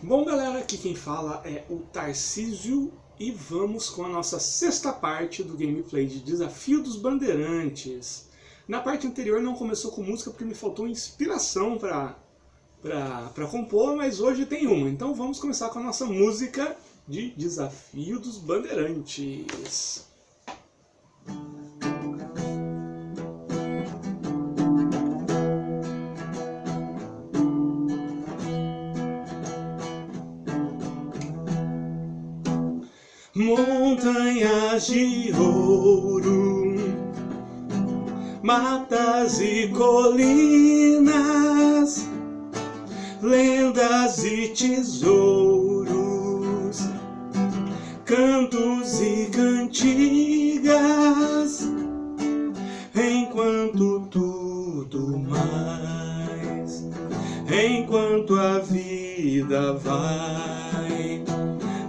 Bom, galera, aqui quem fala é o Tarcísio e vamos com a nossa sexta parte do gameplay de Desafio dos Bandeirantes. Na parte anterior não começou com música porque me faltou inspiração para compor, mas hoje tem uma. Então vamos começar com a nossa música de Desafio dos Bandeirantes. Montanhas de ouro, matas e colinas, lendas e tesouros, cantos e cantigas, enquanto tudo mais, enquanto a vida vai,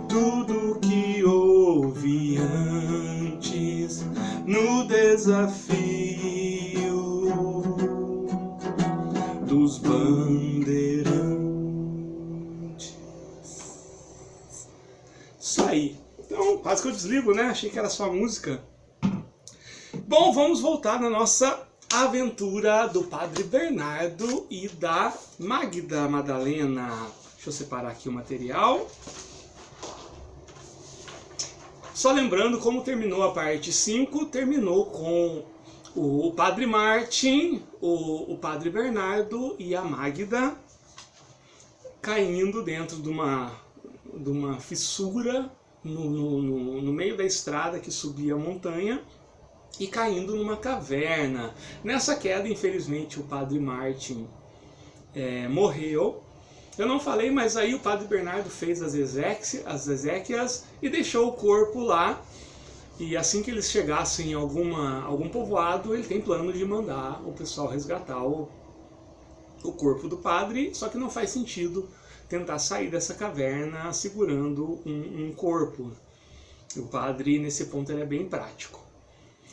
tudo que houve antes no desafio dos bandeirantes. Isso aí. Então, quase que eu desligo, né? Achei que era só a música. Bom, vamos voltar na nossa aventura do Padre Bernardo e da Magda Madalena. Deixa eu separar aqui o material. Só lembrando como terminou a parte 5, terminou com o Padre Martin, o Padre Bernardo e a Magda caindo dentro de uma fissura no meio da estrada que subia a montanha e caindo numa caverna. Nessa queda, infelizmente, o Padre Martin morreu. Eu não falei, mas aí o Padre Bernardo fez as exéquias e deixou o corpo lá. E assim que eles chegassem em algum povoado, ele tem plano de mandar o pessoal resgatar o corpo do padre. Só que não faz sentido tentar sair dessa caverna segurando um corpo. O padre, nesse ponto, ele é bem prático.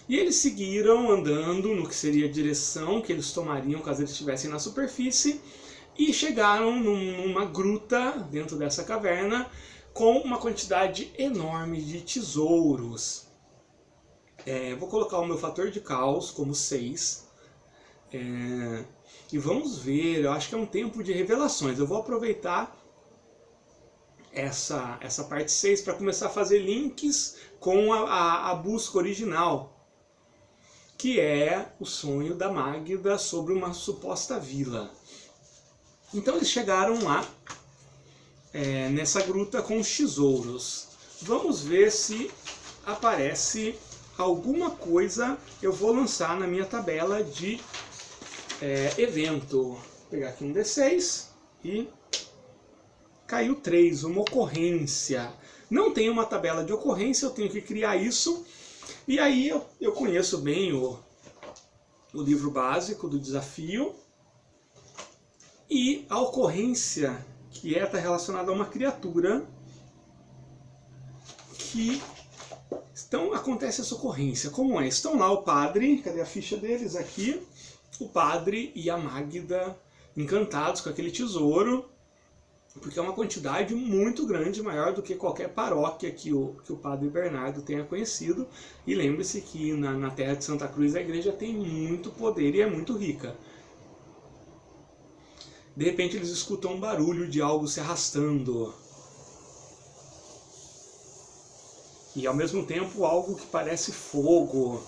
E eles seguiram andando no que seria a direção que eles tomariam caso eles estivessem na superfície. E chegaram numa gruta dentro dessa caverna com uma quantidade enorme de tesouros. Vou colocar o meu fator de caos como 6. E vamos ver, eu acho que é um tempo de revelações. Eu vou aproveitar essa parte 6 para começar a fazer links com a busca original, que é o sonho da Magda sobre uma suposta vila. Então eles chegaram lá, nessa gruta com os tesouros. Vamos ver se aparece alguma coisa. Eu vou lançar na minha tabela de evento. Vou pegar aqui um D6 e caiu 3, uma ocorrência. Não tem uma tabela de ocorrência, eu tenho que criar isso. E aí eu conheço bem o livro básico do desafio. E a ocorrência que está relacionada a uma criatura que... Então acontece essa ocorrência. Como é? Estão lá o padre, cadê a ficha deles aqui? O padre e a Magda encantados com aquele tesouro, porque é uma quantidade muito grande, maior do que qualquer paróquia que o Padre Bernardo tenha conhecido. E lembre-se que na terra de Santa Cruz a igreja tem muito poder e é muito rica. De repente eles escutam um barulho de algo se arrastando. E ao mesmo tempo algo que parece fogo.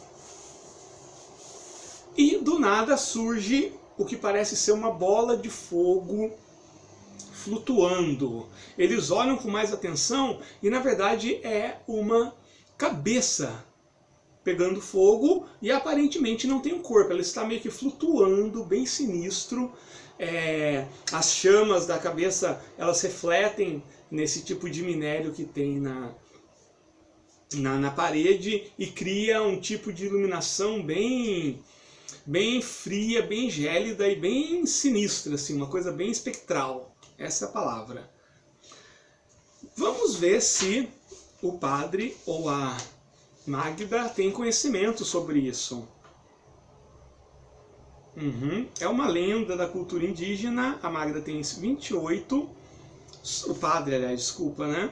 E do nada surge o que parece ser uma bola de fogo flutuando. Eles olham com mais atenção e na verdade é uma cabeça pegando fogo e aparentemente não tem um corpo. Ela está meio que flutuando, bem sinistro. As chamas da cabeça, elas refletem nesse tipo de minério que tem na parede e cria um tipo de iluminação bem fria, bem gélida e bem sinistra, assim, uma coisa bem espectral. Essa é a palavra. Vamos ver se o padre ou a Magda tem conhecimento sobre isso. É uma lenda da cultura indígena. A Magda tem 28. O padre, aliás, desculpa, né?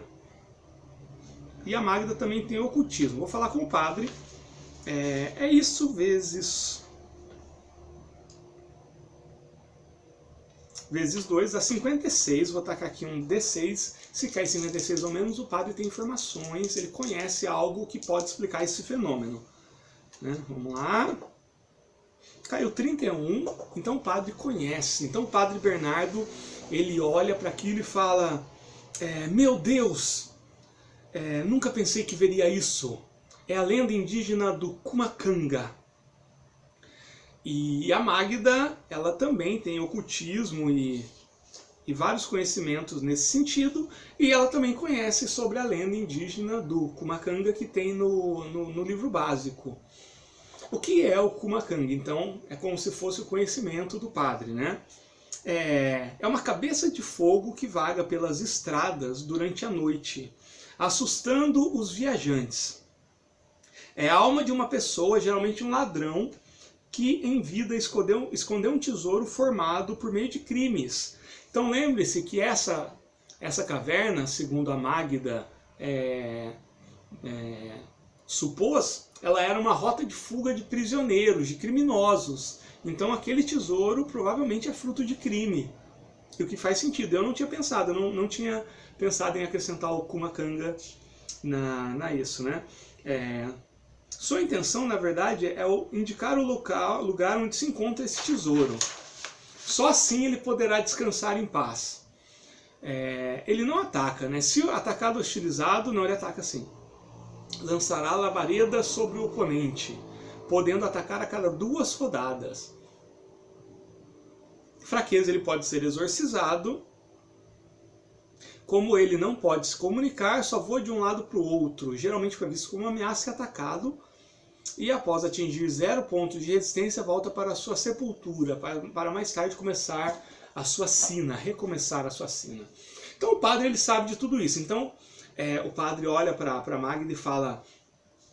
E a Magda também tem ocultismo. Vou falar com o padre. É isso vezes 2 dá 56. Vou tacar aqui um D6. Se cair 56 ou menos, o padre tem informações, ele conhece algo que pode explicar esse fenômeno. Né? Vamos lá. Caiu 31, então o padre conhece. Então o padre Bernardo, ele olha para aquilo e fala: meu Deus, nunca pensei que veria isso. É a lenda indígena do Cumacanga. E a Magda, ela também tem ocultismo e vários conhecimentos nesse sentido, e ela também conhece sobre a lenda indígena do Cumacanga que tem no livro básico. O que é o Cumacanga? Então, é como se fosse o conhecimento do padre, né? É uma cabeça de fogo que vaga pelas estradas durante a noite, assustando os viajantes. É a alma de uma pessoa, geralmente um ladrão, que em vida escondeu um tesouro formado por meio de crimes. Então lembre-se que essa caverna, segundo a Magda supôs, ela era uma rota de fuga de prisioneiros, de criminosos. Então aquele tesouro provavelmente é fruto de crime. E o que faz sentido. Eu não tinha pensado, não tinha pensado em acrescentar o Cumacanga na isso, né? Sua intenção, na verdade, é indicar o lugar onde se encontra esse tesouro. Só assim ele poderá descansar em paz. Ele não ataca, né? Se atacado ou hostilizado, não, ele ataca sim. Lançará labareda sobre o oponente, podendo atacar a cada 2 rodadas. Fraqueza, ele pode ser exorcizado. Como ele não pode se comunicar, só voa de um lado para o outro. Geralmente foi visto como uma ameaça e atacado. E após atingir 0 pontos de resistência, volta para a sua sepultura, para mais tarde começar a sua sina, recomeçar a sua sina. Então o padre, ele sabe de tudo isso. Então o padre olha para Magda e fala: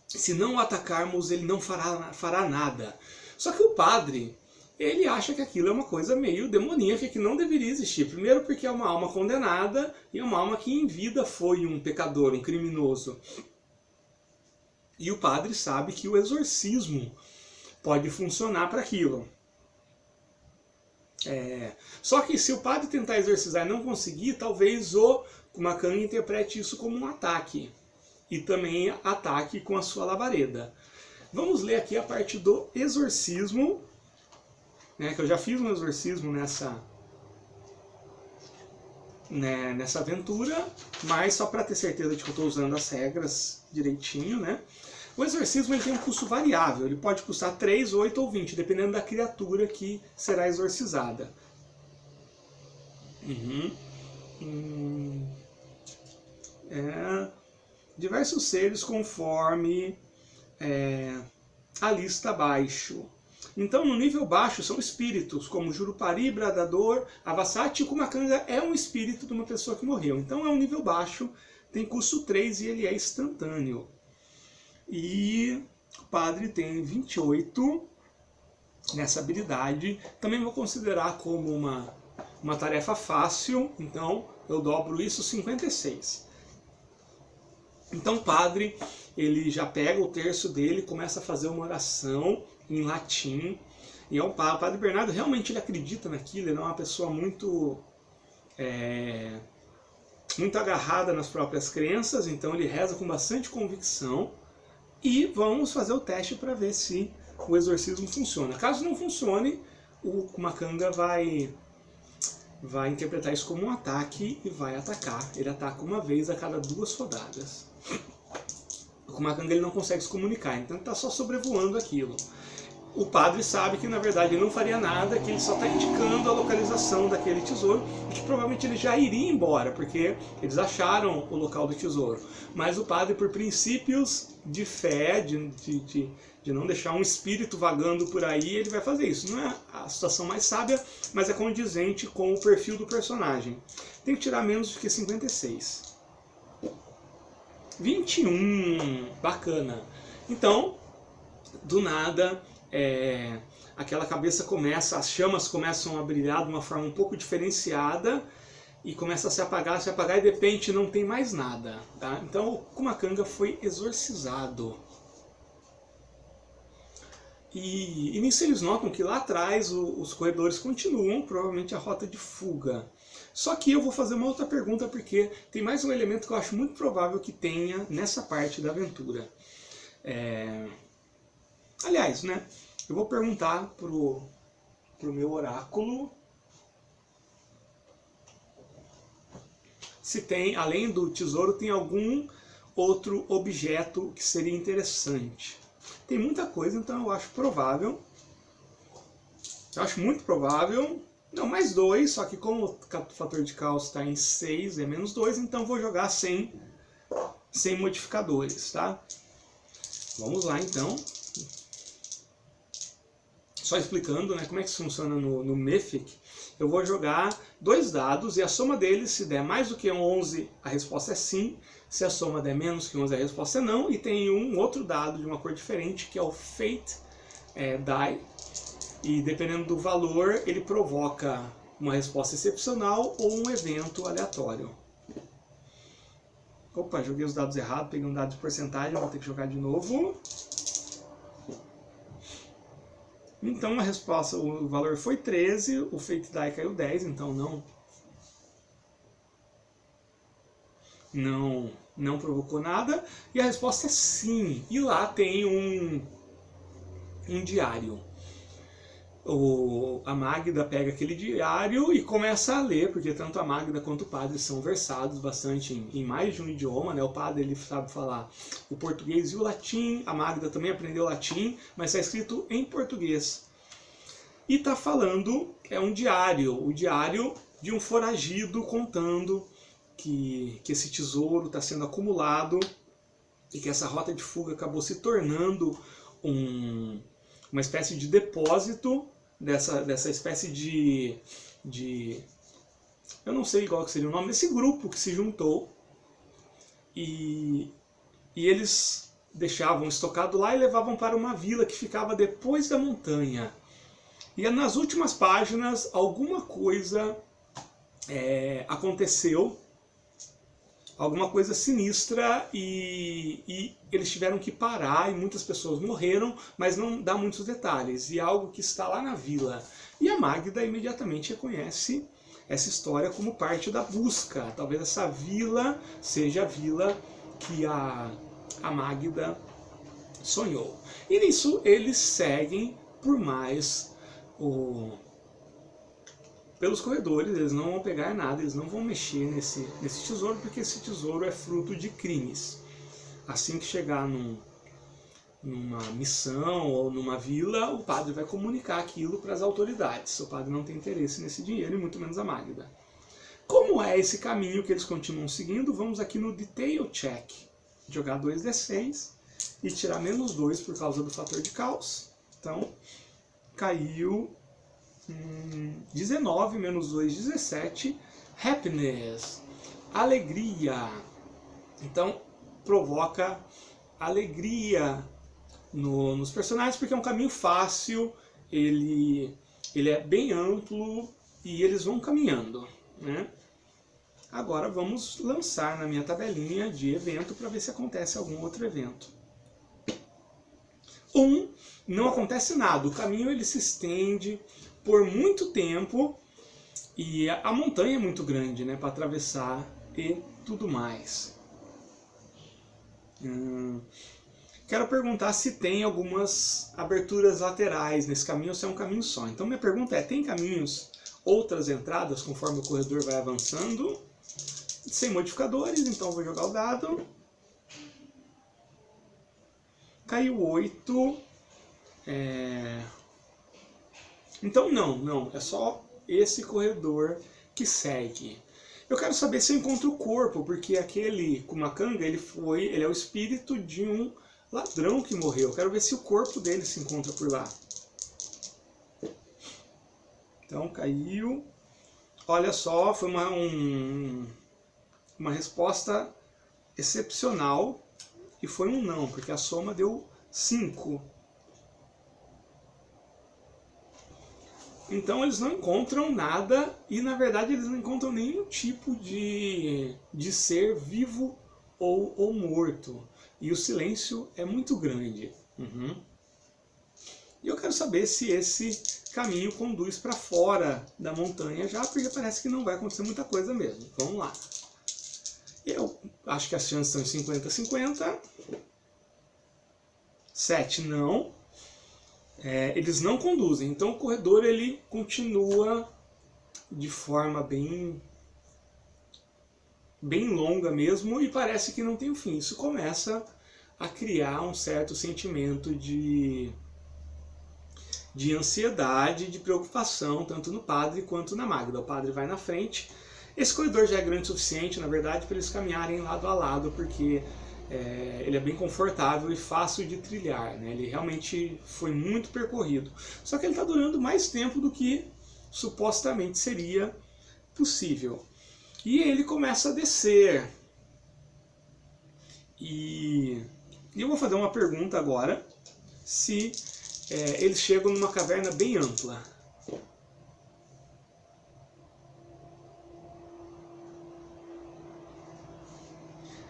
se não o atacarmos, ele não fará nada. Só que o padre, ele acha que aquilo é uma coisa meio demoníaca, que não deveria existir. Primeiro porque é uma alma condenada, e é uma alma que em vida foi um pecador, um criminoso. E o padre sabe que o exorcismo pode funcionar para aquilo. Só que se o padre tentar exorcizar e não conseguir, talvez o Cumacanga interprete isso como um ataque. E também ataque com a sua labareda. Vamos ler aqui a parte do exorcismo, né, que eu já fiz um exorcismo nessa aventura, mas só para ter certeza de que eu estou usando as regras direitinho, né? O exorcismo, ele tem um custo variável, ele pode custar 3, 8 ou 20, dependendo da criatura que será exorcizada. Diversos seres conforme a lista abaixo. Então, no nível baixo são espíritos, como Jurupari, Bradador, Avassati, e Cumacanga é um espírito de uma pessoa que morreu. Então é um nível baixo, tem custo 3 e ele é instantâneo. E o padre tem 28 nessa habilidade. Também vou considerar como uma tarefa fácil, então eu dobro isso 56. Então o padre, ele já pega o terço dele, começa a fazer uma oração em latim. E o padre Bernardo realmente ele acredita naquilo, ele é uma pessoa muito agarrada nas próprias crenças, então ele reza com bastante convicção. E vamos fazer o teste para ver se o exorcismo funciona. Caso não funcione, o Cumacanga vai interpretar isso como um ataque e vai atacar. Ele ataca uma vez a cada 2 rodadas. O Cumacanga, ele não consegue se comunicar, então ele está só sobrevoando aquilo. O padre sabe que na verdade ele não faria nada, que ele só está indicando a localização daquele tesouro, e que provavelmente ele já iria embora, porque eles acharam o local do tesouro. Mas o padre, por princípios de fé, de não deixar um espírito vagando por aí, ele vai fazer isso. Não é a situação mais sábia, mas é condizente com o perfil do personagem. Tem que tirar menos do que 56. 21, bacana. Então, do nada, aquela cabeça começa, as chamas começam a brilhar de uma forma um pouco diferenciada, e começa a se apagar e de repente não tem mais nada. Tá? Então o Kumakanga foi exorcizado. E nisso eles notam que lá atrás os corredores continuam, provavelmente a rota de fuga. Só que eu vou fazer uma outra pergunta, porque tem mais um elemento que eu acho muito provável que tenha nessa parte da aventura. Aliás, né, eu vou perguntar pro meu oráculo se tem, além do tesouro, tem algum outro objeto que seria interessante. Tem muita coisa, então eu acho provável. Eu acho muito provável. Não, mais 2, só que como o fator de caos está em 6, é menos 2, então vou jogar sem modificadores, tá? Vamos lá, então. Só explicando, né, como é que isso funciona no Mythic. Eu vou jogar 2 dados e a soma deles, se der mais do que 11, a resposta é sim. Se a soma der menos que 11, a resposta é não. E tem um outro dado de uma cor diferente, que é o Fate Die. E dependendo do valor, ele provoca uma resposta excepcional ou um evento aleatório. Opa, joguei os dados errados, peguei um dado de porcentagem, vou ter que jogar de novo. Então a resposta, o valor foi 13, o Fate Die caiu 10, então não provocou nada. E a resposta é sim. E lá tem um diário. A Magda pega aquele diário e começa a ler, porque tanto a Magda quanto o padre são versados bastante em mais de um idioma, né? O padre ele sabe falar o português e o latim, a Magda também aprendeu latim, mas está escrito em português. E está falando, é um diário, o diário de um foragido contando que esse tesouro está sendo acumulado e que essa rota de fuga acabou se tornando uma espécie de depósito dessa espécie de eu não sei qual que seria o nome desse grupo que se juntou e eles deixavam estocado lá e levavam para uma vila que ficava depois da montanha. E nas últimas páginas alguma coisa aconteceu, alguma coisa sinistra, e eles tiveram que parar e muitas pessoas morreram, mas não dá muitos detalhes. E é algo que está lá na vila. E a Magda imediatamente reconhece essa história como parte da busca. Talvez essa vila seja a vila que a Magda sonhou. E nisso eles seguem por mais pelos corredores, eles não vão pegar nada, eles não vão mexer nesse tesouro, porque esse tesouro é fruto de crimes. Assim que chegar numa missão ou numa vila, o padre vai comunicar aquilo para as autoridades. O padre não tem interesse nesse dinheiro, e muito menos a Magda. Como é esse caminho que eles continuam seguindo? Vamos aqui no Detail Check. Jogar 2d6 e tirar menos 2 por causa do fator de caos. Então, caiu 19, menos 2, 17. Happiness, alegria. Então, provoca alegria nos personagens, porque é um caminho fácil, ele é bem amplo e eles vão caminhando, né? Agora vamos lançar na minha tabelinha de evento para ver se acontece algum outro evento. Não acontece nada, o caminho ele se estende por muito tempo e a montanha é muito grande, né, para atravessar e tudo mais. Quero perguntar se tem algumas aberturas laterais nesse caminho ou se é um caminho só. Então minha pergunta é, tem caminhos, outras entradas conforme o corredor vai avançando? Sem modificadores, então vou jogar o dado. Caiu 8. Então não, é só esse corredor que segue. Eu quero saber se eu encontro o corpo, porque aquele Kumakanga, ele é o espírito de um ladrão que morreu. Eu quero ver se o corpo dele se encontra por lá. Então caiu. Olha só, foi uma resposta excepcional e foi um não, porque a soma deu 5. Então eles não encontram nada e na verdade eles não encontram nenhum tipo de ser vivo ou morto. E o silêncio é muito grande. E eu quero saber se esse caminho conduz para fora da montanha já, porque parece que não vai acontecer muita coisa mesmo. Vamos lá. Eu acho que as chances são 50-50. 7 não. Eles não conduzem, então o corredor ele continua de forma bem longa mesmo e parece que não tem fim. Isso começa a criar um certo sentimento de ansiedade, de preocupação, tanto no padre quanto na Magda. O padre vai na frente. Esse corredor já é grande o suficiente, na verdade, para eles caminharem lado a lado, porque ele é bem confortável e fácil de trilhar, né? Ele realmente foi muito percorrido. Só que ele está durando mais tempo do que supostamente seria possível. E ele começa a descer. E eu vou fazer uma pergunta agora, se eles chegam numa caverna bem ampla.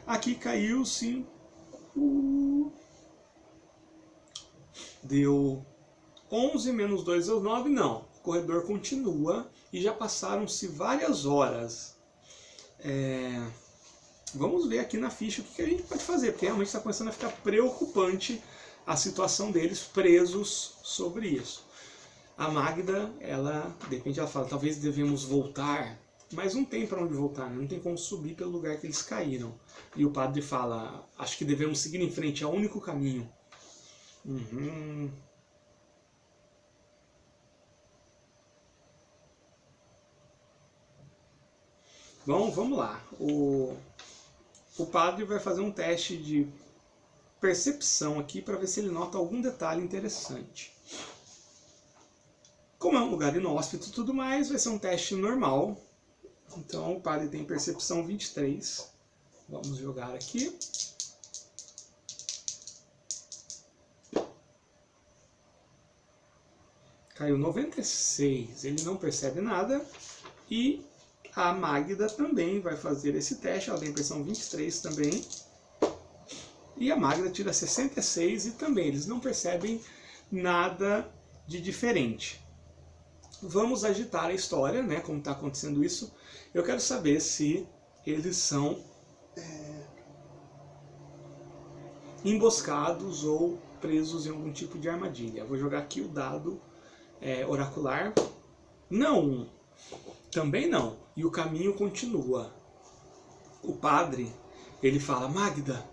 Aqui caiu 5. Deu 11 menos 2 deu 9. Não, o corredor continua e já passaram-se várias horas. Vamos ver aqui na ficha o que a gente pode fazer, porque realmente está começando a ficar preocupante a situação deles presos sobre isso. A Magda, de repente ela fala, talvez devemos voltar. Mas não tem para onde voltar, né? Não tem como subir pelo lugar que eles caíram. E o padre fala, acho que devemos seguir em frente, é o único caminho. Bom, vamos lá. O padre vai fazer um teste de percepção aqui para ver se ele nota algum detalhe interessante. Como é um lugar inóspito e tudo mais, vai ser um teste normal. Então o padre tem percepção 23. Vamos jogar aqui. Caiu 96. Ele não percebe nada. E a Magda também vai fazer esse teste. Ela tem percepção 23 também. E a Magda tira 66 e também eles não percebem nada de diferente. Vamos agitar a história, né, como está acontecendo isso. Eu quero saber se eles são emboscados ou presos em algum tipo de armadilha. Vou jogar aqui o dado oracular. Não! Também não. E o caminho continua. O padre, ele fala, Magda,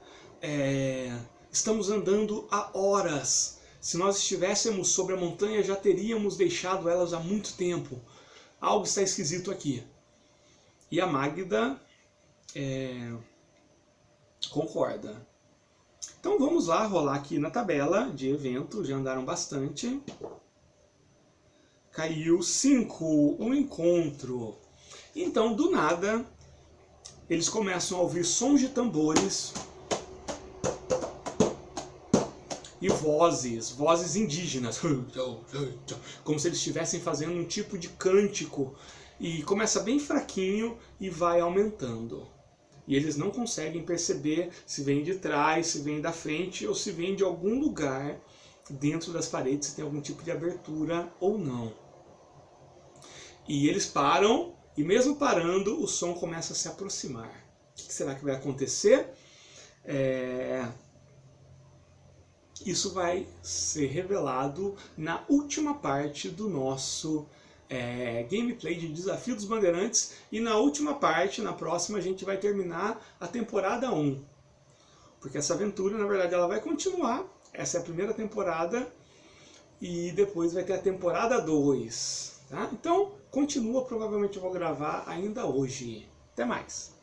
estamos andando há horas. Se nós estivéssemos sobre a montanha, já teríamos deixado elas há muito tempo. Algo está esquisito aqui. E a Magda concorda. Então vamos lá, rolar aqui na tabela de evento. Já andaram bastante. Caiu 5, um encontro. Então, do nada, eles começam a ouvir sons de tambores e vozes indígenas, como se eles estivessem fazendo um tipo de cântico, e começa bem fraquinho e vai aumentando. E eles não conseguem perceber se vem de trás, se vem da frente ou se vem de algum lugar dentro das paredes, se tem algum tipo de abertura ou não. E eles param, e mesmo parando, o som começa a se aproximar. O que será que vai acontecer? Isso vai ser revelado na última parte do nosso gameplay de Desafio dos Bandeirantes. E na última parte, na próxima, a gente vai terminar a temporada 1. Porque essa aventura, na verdade, ela vai continuar. Essa é a primeira temporada. E depois vai ter a temporada 2. Tá? Então, continua. Provavelmente eu vou gravar ainda hoje. Até mais!